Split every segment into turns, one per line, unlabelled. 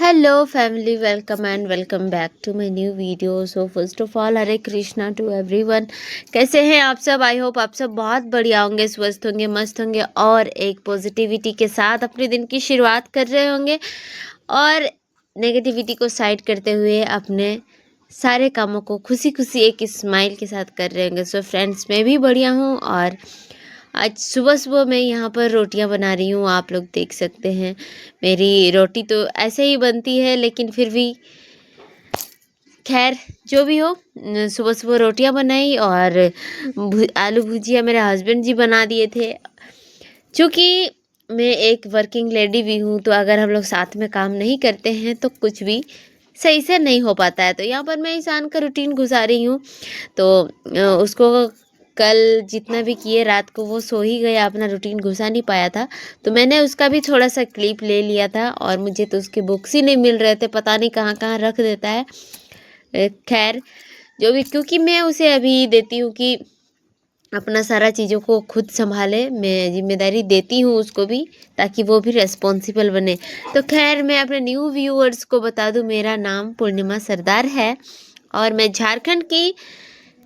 Hello family, welcome and welcome back to my new video. So first of all Hare Krishna to everyone. कैसे हैं आप सब? I hope आप सब बहुत बढ़िया होंगे, स्वस्थ होंगे, मस्त होंगे और एक पॉजिटिविटी के साथ अपने दिन की शुरुआत कर रहे होंगे और नेगेटिविटी को साइड करते हुए अपने सारे कामों को खुशी खुशी एक स्माइल के साथ कर रहे होंगे। सो फ्रेंड्स, मैं भी बढ़िया हूँ और आज सुबह सुबह मैं यहाँ पर रोटियाँ बना रही हूँ। आप लोग देख सकते हैं मेरी रोटी तो ऐसे ही बनती है, लेकिन फिर भी खैर जो भी हो, सुबह सुबह रोटियाँ बनाई और आलू भुजिया मेरे हस्बैंड जी बना दिए थे। क्योंकि मैं एक वर्किंग लेडी भी हूँ, तो अगर हम लोग साथ में काम नहीं करते हैं तो कुछ भी सही से नहीं हो पाता है। तो यहाँ पर मैं इंसान का रूटीन गुजार रही हूँ। तो उसको कल जितना भी किए रात को वो सो ही गया, अपना रूटीन घुसा नहीं पाया था। तो मैंने उसका भी थोड़ा सा क्लिप ले लिया था और मुझे तो उसके बुक्स ही नहीं मिल रहे थे, पता नहीं कहाँ कहाँ रख देता है। खैर जो भी, क्योंकि मैं उसे अभी देती हूँ कि अपना सारा चीज़ों को खुद संभाले, मैं जिम्मेदारी देती हूँ उसको भी, ताकि वो भी रेस्पॉन्सिबल बने। तो खैर मैं अपने न्यू व्यूअर्स को बता दूँ, मेरा नाम पूर्णिमा सरदार है और मैं झारखंड की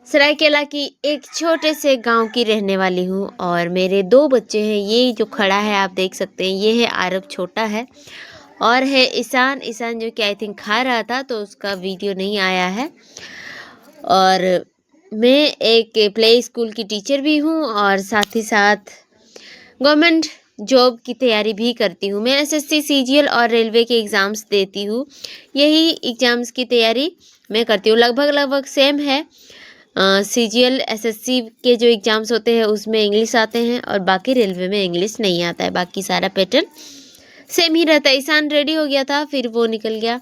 सरायकेला की एक छोटे से गांव की रहने वाली हूँ और मेरे 2 बच्चे हैं। ये जो खड़ा है आप देख सकते हैं, ये है आरब, छोटा है, और है ईशान। ईशान जो कि आई थिंक खा रहा था, तो उसका वीडियो नहीं आया है। और मैं एक प्ले स्कूल की टीचर भी हूँ और साथ ही साथ गवर्नमेंट जॉब की तैयारी भी करती हूँ। मैं एसएससी, सीजीएल और रेलवे के एग्ज़ाम्स देती हूँ। यही एग्ज़ाम्स की तैयारी मैं करती हूँ, लगभग सेम है। सीजीएल एसएससी के जो एग्ज़ाम्स होते हैं उसमें इंग्लिश आते हैं और बाकी रेलवे में इंग्लिश नहीं आता है, बाकी सारा पैटर्न सेम ही रहता है। ईशान रेडी हो गया था, फिर वो निकल गया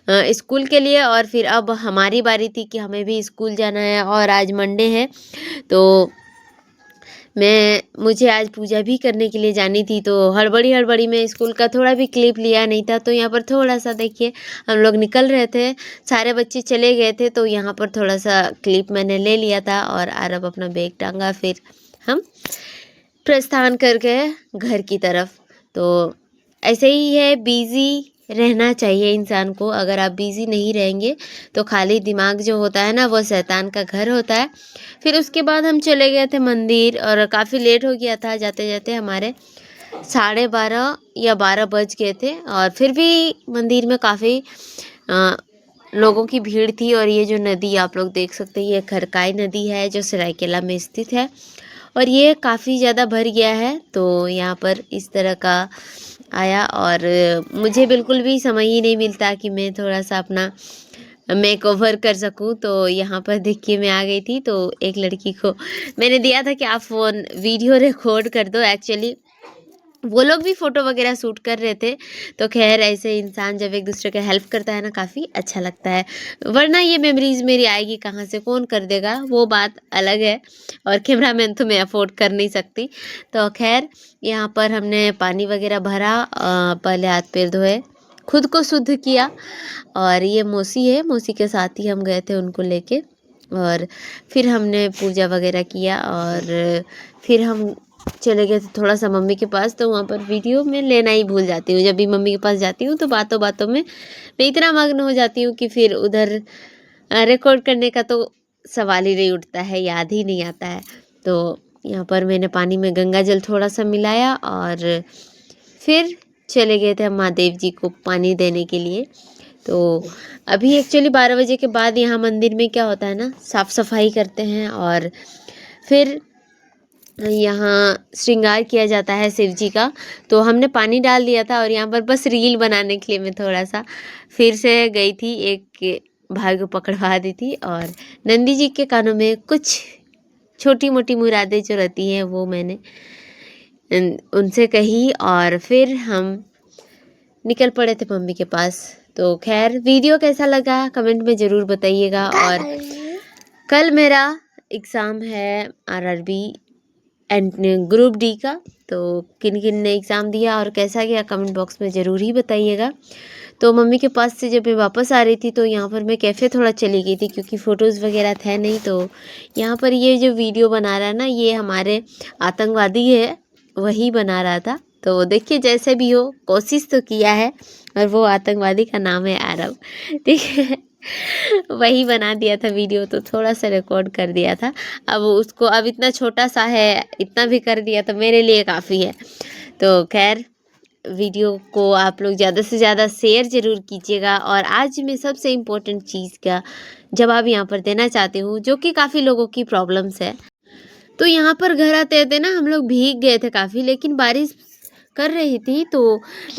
स्कूल के लिए और फिर अब हमारी बारी थी कि हमें भी स्कूल जाना है और आज मंडे है। तो मुझे आज पूजा भी करने के लिए जानी थी, तो हड़बड़ी में स्कूल का थोड़ा भी क्लिप लिया नहीं था। तो यहाँ पर थोड़ा सा देखिए, हम लोग निकल रहे थे, सारे बच्चे चले गए थे, तो यहाँ पर थोड़ा सा क्लिप मैंने ले लिया था और आरब अपना बैग टांगा, फिर हम प्रस्थान कर गए घर की तरफ। तो ऐसे ही है, बिज़ी रहना चाहिए इंसान को। अगर आप बिज़ी नहीं रहेंगे तो खाली दिमाग जो होता है ना, वो शैतान का घर होता है। फिर उसके बाद हम चले गए थे मंदिर और काफ़ी लेट हो गया था, जाते जाते हमारे 12:30 या 12 बज गए थे। और फिर भी मंदिर में काफ़ी लोगों की भीड़ थी। और ये जो नदी आप लोग देख सकते हैं, ये खरकाई नदी है जो सरायकेला में स्थित है और ये काफ़ी ज़्यादा भर गया है। तो यहाँ पर इस तरह का आया और मुझे बिल्कुल भी समय ही नहीं मिलता कि मैं थोड़ा सा अपना मेक ओवर कर सकूं। तो यहाँ पर देखिए मैं आ गई थी, तो एक लड़की को मैंने दिया था कि आप फ़ोन वीडियो रिकॉर्ड कर दो। एक्चुअली वो लोग भी फ़ोटो वगैरह शूट कर रहे थे। तो खैर ऐसे इंसान जब एक दूसरे का हेल्प करता है ना, काफ़ी अच्छा लगता है। वरना ये मेमोरीज़ मेरी आएगी कहाँ से, कौन कर देगा, वो बात अलग है। और कैमरामैन तो मैं अफोर्ड कर नहीं सकती। तो खैर यहाँ पर हमने पानी वगैरह भरा, पहले हाथ पैर धोए, खुद को शुद्ध किया। और ये मौसी है, मौसी के साथ ही हम गए थे उनको लेके। और फिर हमने पूजा वगैरह किया और फिर हम चले गए थे थोड़ा सा मम्मी के पास। तो वहाँ पर वीडियो में लेना ही भूल जाती हूँ। जब भी मम्मी के पास जाती हूँ तो बातों बातों में मैं इतना मग्न हो जाती हूँ कि फिर उधर रिकॉर्ड करने का तो सवाल ही नहीं उठता है, याद ही नहीं आता है। तो यहाँ पर मैंने पानी में गंगा जल थोड़ा सा मिलाया और फिर चले गए थे हम महादेव जी को पानी देने के लिए। तो अभी एक्चुअली 12 बजे के बाद यहाँ मंदिर में क्या होता है ना, साफ़ सफाई करते हैं और फिर यहाँ श्रृंगार किया जाता है शिव जी का। तो हमने पानी डाल दिया था और यहाँ पर बस रील बनाने के लिए मैं थोड़ा सा फिर से गई थी, एक भाई को पकड़वा दी थी। और नंदी जी के कानों में कुछ छोटी मोटी मुरादें जो रहती हैं वो मैंने उनसे कही और फिर हम निकल पड़े थे मम्मी के पास। तो खैर वीडियो कैसा लगा कमेंट में ज़रूर बताइएगा। और कल मेरा एग्ज़ाम है आरआरबी एंड ग्रुप डी का। तो किन किन ने एग्ज़ाम दिया और कैसा गया कमेंट बॉक्स में ज़रूर ही बताइएगा। तो मम्मी के पास से जब मैं वापस आ रही थी तो यहाँ पर मैं कैफ़े थोड़ा चली गई थी, क्योंकि फ़ोटोज़ वगैरह थे नहीं। तो यहाँ पर ये जो वीडियो बना रहा है ना, ये हमारे आतंकवादी है, वही बना रहा था। तो देखिए जैसे भी हो, कोशिश तो किया है और वो आतंकवादी का नाम है आरव, ठीक है। वही बना दिया था वीडियो, तो थोड़ा सा रिकॉर्ड कर दिया था। अब उसको, अब इतना छोटा सा है, इतना भी कर दिया तो मेरे लिए काफ़ी है। तो खैर, वीडियो को आप लोग ज़्यादा से ज़्यादा शेयर ज़रूर कीजिएगा। और आज मैं सबसे इम्पोर्टेंट चीज़ का जवाब यहाँ पर देना चाहती हूँ, जो कि काफ़ी लोगों की प्रॉब्लम्स है। तो यहाँ पर घर आते-आते ना हम लोग भीग गए थे काफ़ी, लेकिन बारिश कर रही थी तो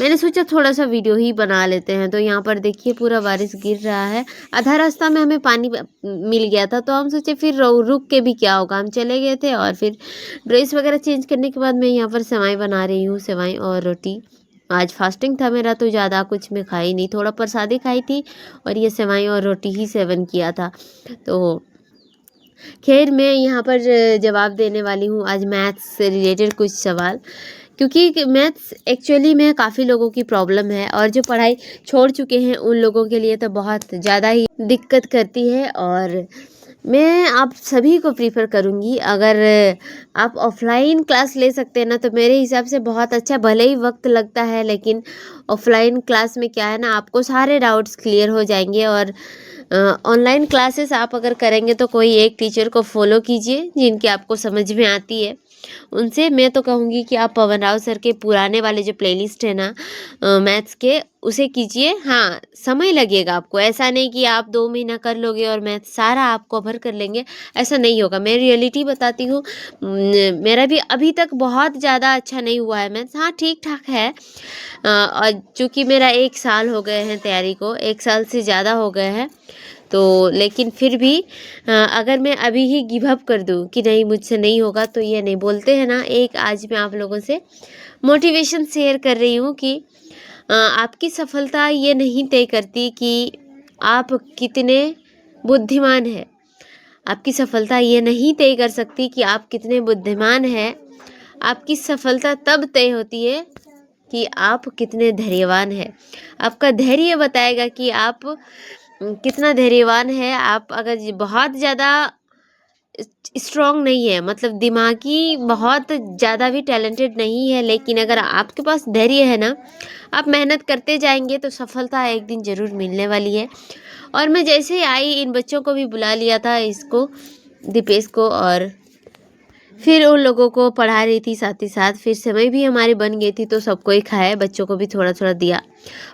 मैंने सोचा थोड़ा सा वीडियो ही बना लेते हैं। तो यहाँ पर देखिए पूरा बारिश गिर रहा है, आधा रास्ता में हमें पानी मिल गया था, तो हम सोचे फिर रुक के भी क्या होगा, हम चले गए थे। और फिर ड्रेस वगैरह चेंज करने के बाद मैं यहाँ पर सेवई बना रही हूँ, सेवई और रोटी। आज फास्टिंग था मेरा, तो ज़्यादा कुछ मैं खाई नहीं, थोड़ा प्रसादी खाई थी और ये सेवई और रोटी ही सेवन किया था। तो खैर, मैं यहाँ पर जवाब देने वाली हूँ आज मैथ्स से रिलेटेड कुछ सवाल, क्योंकि मैथ्स एक्चुअली में काफ़ी लोगों की प्रॉब्लम है, और जो पढ़ाई छोड़ चुके हैं उन लोगों के लिए तो बहुत ज़्यादा ही दिक्कत करती है। और मैं आप सभी को प्रीफर करूँगी, अगर आप ऑफ़लाइन क्लास ले सकते हैं ना, तो मेरे हिसाब से बहुत अच्छा। भले ही वक्त लगता है, लेकिन ऑफ़लाइन क्लास में क्या है ना, आपको सारे डाउट्स क्लियर हो जाएंगे। और ऑनलाइन क्लासेस आप अगर करेंगे तो कोई एक टीचर को फॉलो कीजिए जिनकी आपको समझ में आती है उनसे। मैं तो कहूँगी कि आप पवन राव सर के पुराने वाले जो प्लेलिस्ट है ना मैथ्स के, उसे कीजिए। हाँ, समय लगेगा आपको, ऐसा नहीं कि आप 2 महीना कर लोगे और मैथ्स सारा आप कवर कर लेंगे, ऐसा नहीं होगा। मैं रियलिटी बताती हूँ, मेरा भी अभी तक बहुत ज़्यादा अच्छा नहीं हुआ है मैथ्स, हाँ ठीक ठाक है। और चूँकि मेरा 1 साल हो गए हैं तैयारी को, 1 साल से ज़्यादा हो गए हैं, तो लेकिन फिर भी अगर मैं अभी ही गिव अप कर दूँ कि नहीं मुझसे नहीं होगा, तो ये नहीं बोलते हैं ना। एक आज मैं आप लोगों से मोटिवेशन शेयर कर रही हूँ कि आपकी सफलता ये नहीं तय करती कि आप कितने बुद्धिमान हैं। आपकी सफलता ये नहीं तय कर सकती कि आप कितने बुद्धिमान हैं। आपकी सफलता तब तय होती है कि आप कितने धैर्यवान हैं। आपका धैर्य बताएगा कि आप कितना धैर्यवान है। आप अगर बहुत ज़्यादा स्ट्रॉन्ग नहीं है, मतलब दिमागी बहुत ज़्यादा भी टैलेंटेड नहीं है, लेकिन अगर आपके पास धैर्य है ना, आप मेहनत करते जाएंगे तो सफलता एक दिन ज़रूर मिलने वाली है। और मैं जैसे ही आई, इन बच्चों को भी बुला लिया था, इसको, दीपेश को, और फिर उन लोगों को पढ़ा रही थी साथ ही साथ। फिर सेवई भी हमारी बन गई थी, तो सबको ही खाया, बच्चों को भी थोड़ा थोड़ा दिया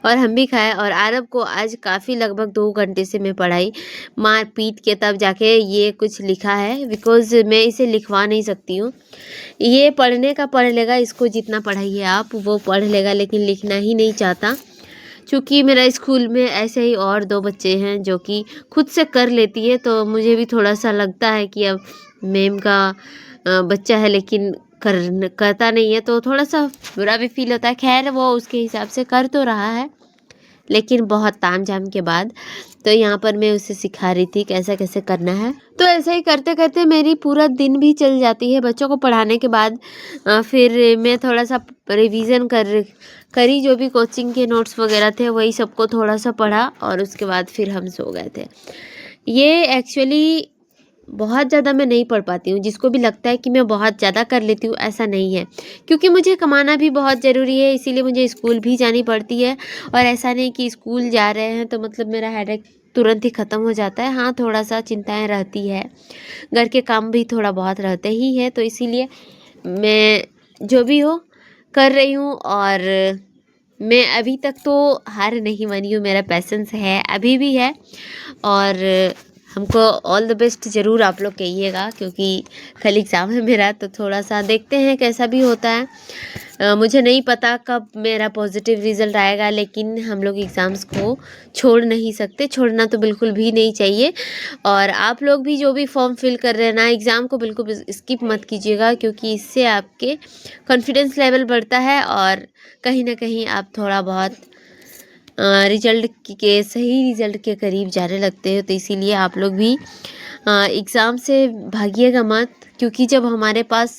और हम भी खाए। और आरब को आज काफ़ी लगभग 2 घंटे से मैं पढ़ाई, मार पीट के, तब जाके ये कुछ लिखा है, बिकॉज़ मैं इसे लिखवा नहीं सकती हूँ। ये पढ़ने का पढ़ लेगा, इसको जितना पढ़ाइए आप वो पढ़ लेगा, लेकिन लिखना ही नहीं चाहता। चूँकि मेरा स्कूल में ऐसे ही और 2 बच्चे हैं जो कि खुद से कर लेती है, तो मुझे भी थोड़ा सा लगता है कि अब मैम का बच्चा है लेकिन करता नहीं है, तो थोड़ा सा बुरा भी फील होता है। खैर, वो उसके हिसाब से कर तो रहा है, लेकिन बहुत तामझाम के बाद। तो यहाँ पर मैं उसे सिखा रही थी कैसे कैसे करना है। तो ऐसे ही करते करते मेरी पूरा दिन भी चल जाती है। बच्चों को पढ़ाने के बाद फिर मैं थोड़ा सा रिवीजन करी, जो भी कोचिंग के नोट्स वगैरह थे वही सबको थोड़ा सा पढ़ा, और उसके बाद फिर हम सो गए थे। ये एक्चुअली बहुत ज़्यादा मैं नहीं पढ़ पाती हूँ। जिसको भी लगता है कि मैं बहुत ज़्यादा कर लेती हूँ, ऐसा नहीं है, क्योंकि मुझे कमाना भी बहुत ज़रूरी है, इसीलिए मुझे स्कूल भी जानी पड़ती है। और ऐसा नहीं कि स्कूल जा रहे हैं तो मतलब मेरा हेडेक तुरंत ही ख़त्म हो जाता है। हाँ, थोड़ा सा चिंताएं रहती है, घर के काम भी थोड़ा बहुत रहते ही है, तो इसीलिए मैं जो भी हो कर रही हूँ। और मैं अभी तक तो हार नहीं मानी हूँ, मेरा पैसेंस है, अभी भी है। और हमको ऑल द बेस्ट ज़रूर आप लोग कहिएगा, क्योंकि कल एग्ज़ाम है मेरा, तो थोड़ा सा देखते हैं कैसा भी होता है। मुझे नहीं पता कब मेरा पॉजिटिव रिज़ल्ट आएगा, लेकिन हम लोग एग्ज़ाम्स को छोड़ नहीं सकते, छोड़ना तो बिल्कुल भी नहीं चाहिए। और आप लोग भी जो भी फॉर्म फिल कर रहे हैं ना, एग्ज़ाम को बिल्कुल स्किप मत कीजिएगा, क्योंकि इससे आपके कॉन्फिडेंस लेवल बढ़ता है और कहीं ना कहीं आप थोड़ा बहुत रिजल्ट के सही रिज़ल्ट के करीब जाने लगते हो। तो इसीलिए आप लोग भी एग्ज़ाम से भागिएगा मत, क्योंकि जब हमारे पास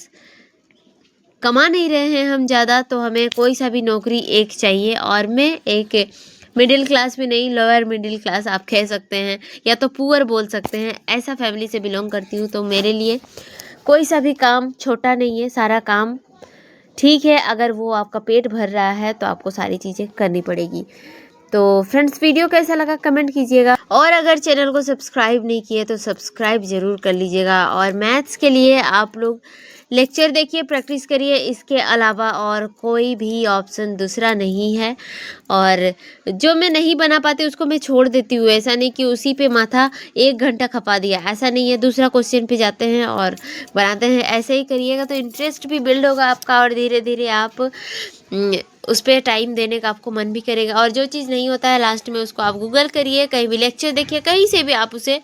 कमा नहीं रहे हैं हम ज़्यादा, तो हमें कोई सा भी नौकरी एक चाहिए। और मैं एक मिडिल क्लास भी नहीं, लोअर मिडिल क्लास आप कह सकते हैं, या तो पुअर बोल सकते हैं, ऐसा फैमिली से बिलोंग करती हूँ। तो मेरे लिए कोई सा भी काम छोटा नहीं है, सारा काम ठीक है, अगर वो आपका पेट भर रहा है तो आपको सारी चीज़ें करनी पड़ेगी। तो फ्रेंड्स, वीडियो कैसा लगा कमेंट कीजिएगा, और अगर चैनल को सब्सक्राइब नहीं किए तो सब्सक्राइब ज़रूर कर लीजिएगा। और मैथ्स के लिए आप लोग लेक्चर देखिए, प्रैक्टिस करिए, इसके अलावा और कोई भी ऑप्शन दूसरा नहीं है। और जो मैं नहीं बना पाती उसको मैं छोड़ देती हूँ, ऐसा नहीं कि उसी पे माथा 1 घंटा खपा दिया, ऐसा नहीं है। दूसरा क्वेश्चन पे जाते हैं और बनाते हैं। ऐसे ही करिएगा तो इंटरेस्ट भी बिल्ड होगा आपका, और धीरे धीरे आप उस पर टाइम देने का आपको मन भी करेगा। और जो चीज़ नहीं होता है लास्ट में उसको आप गूगल करिए, कहीं भी लेक्चर देखिए, कहीं से भी आप उसे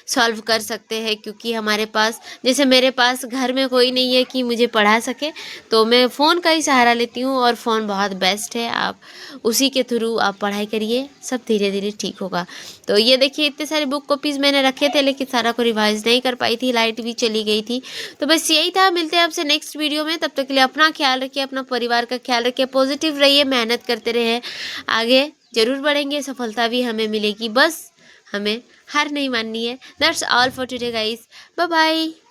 सॉल्व कर सकते हैं। क्योंकि हमारे पास, जैसे मेरे पास घर में कोई नहीं है कि मुझे पढ़ा सके, तो मैं फ़ोन का ही सहारा लेती हूँ, और फ़ोन बहुत बेस्ट है। आप उसी के थ्रू आप पढ़ाई करिए, सब धीरे धीरे ठीक होगा। तो ये देखिए, इतने सारे बुक कॉपीज़ मैंने रखे थे, लेकिन सारा को रिवाइज़ नहीं कर पाई थी, लाइट भी चली गई थी। तो बस यही था, मिलते हैं आपसे नेक्स्ट वीडियो में। तब तक के लिए अपना ख्याल रखिए, अपना परिवार का ख्याल रखिए, पॉजिटिव रहिए, मेहनत करते रहिए, आगे ज़रूर बढ़ेंगे, सफलता भी हमें मिलेगी। बस हमें हार नहीं माननी है। That's all for today guys, bye bye.